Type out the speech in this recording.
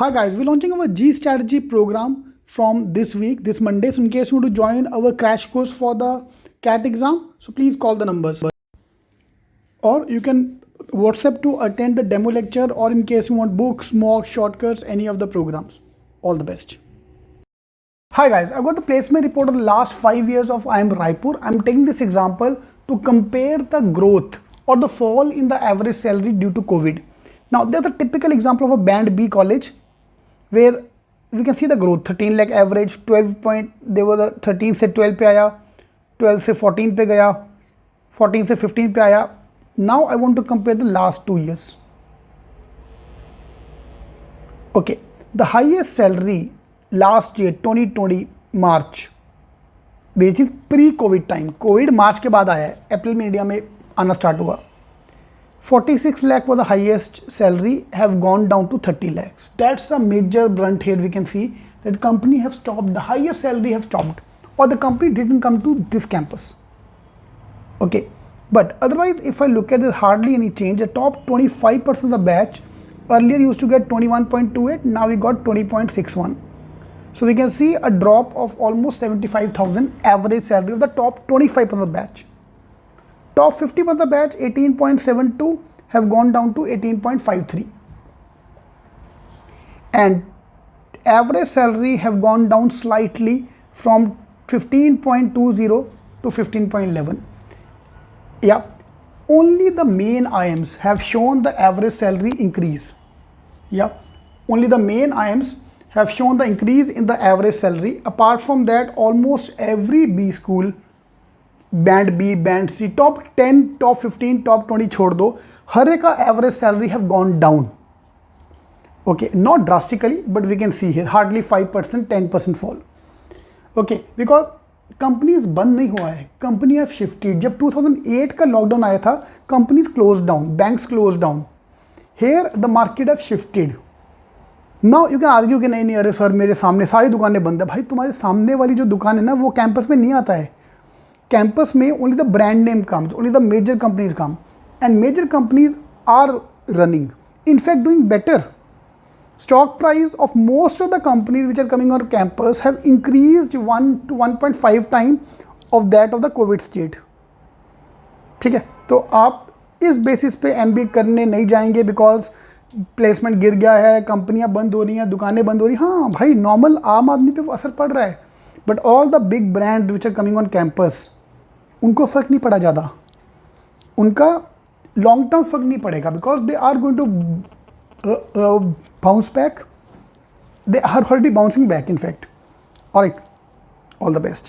Hi guys, we're launching our G strategy program from this week, this Monday. So in case you want to join our crash course for the CAT exam, so please call the numbers. Or you can WhatsApp to attend the demo lecture, or in case you want books, mocks, shortcuts, any of the programs. All the best. Hi guys, I got the placement report of the last 5 years of IIM Raipur. I'm taking this example to compare the growth or the fall in the average salary due to COVID. Now there's a typical example of a band B college where we can see the growth 13 lakh average 12 point there was a 13 से 12 पे आया 12 से 14 पे गया 14 से 15 पे आया. Now I want to compare the last 2 years. Okay, the highest salary last year 2020 March, which is pre-COVID time. COVID March के बाद आया है, अप्रैल में इंडिया में आना स्टार्ट हुआ. 46 lakh was the highest salary, have gone down to 30 lakhs. That's a major brunt here. We can see that company have stopped, the highest salary have stopped, or the company didn't come to this campus. Okay, but otherwise if I look at it, hardly any change. The top 25% of the batch earlier used to get 21.28, now we got 20.61. So we can see a drop of almost 75,000 average salary of the top 25% of the batch. Top 50% of the batch 18.72 have gone down to 18.53, and average salary have gone down slightly from 15.20 to 15.11. Yeah, only the main IIMs have shown the average salary increase. Yeah, only the main IIMs have shown the increase in the average salary. Apart from that, almost every B school, band B, band C, top 10, top 15, top 20 छोड़ दो, हर एक का average salary have gone down. Okay, not drastically but we can see here hardly 5%, 10% fall. Okay, because companies बंद नहीं हुआ है, company have shifted. जब 2008 का लॉकडाउन आया था, companies close down, banks close down. Here the market have shifted. Now you can argue कि नहीं अरे सर मेरे सामने सारी दुकानें बंद है. भाई तुम्हारे सामने वाली जो दुकान है ना, वो कैंपस में नहीं आता है. Campus में only the brand name comes, only the major companies come, and major companies are running, in fact doing better. Stock price of most of the companies which are coming on campus have increased 1 to 1.5 times of that of the COVID state. ठीक है, तो आप इस basis पे MBA करने नहीं जाएंगे because placement गिर गया है, कंपनियां बंद हो रही हैं, दुकानें बंद हो रही हैं. हाँ भाई, नॉर्मल आम आदमी पे असर पड़ रहा है, but all the big brand which are coming on campus, उनको फ़र्क नहीं पड़ा ज़्यादा. उनका लॉन्ग टर्म फ़र्क नहीं पड़ेगा because they are going to bounce back. They are already bouncing back in fact. Alright, all the best.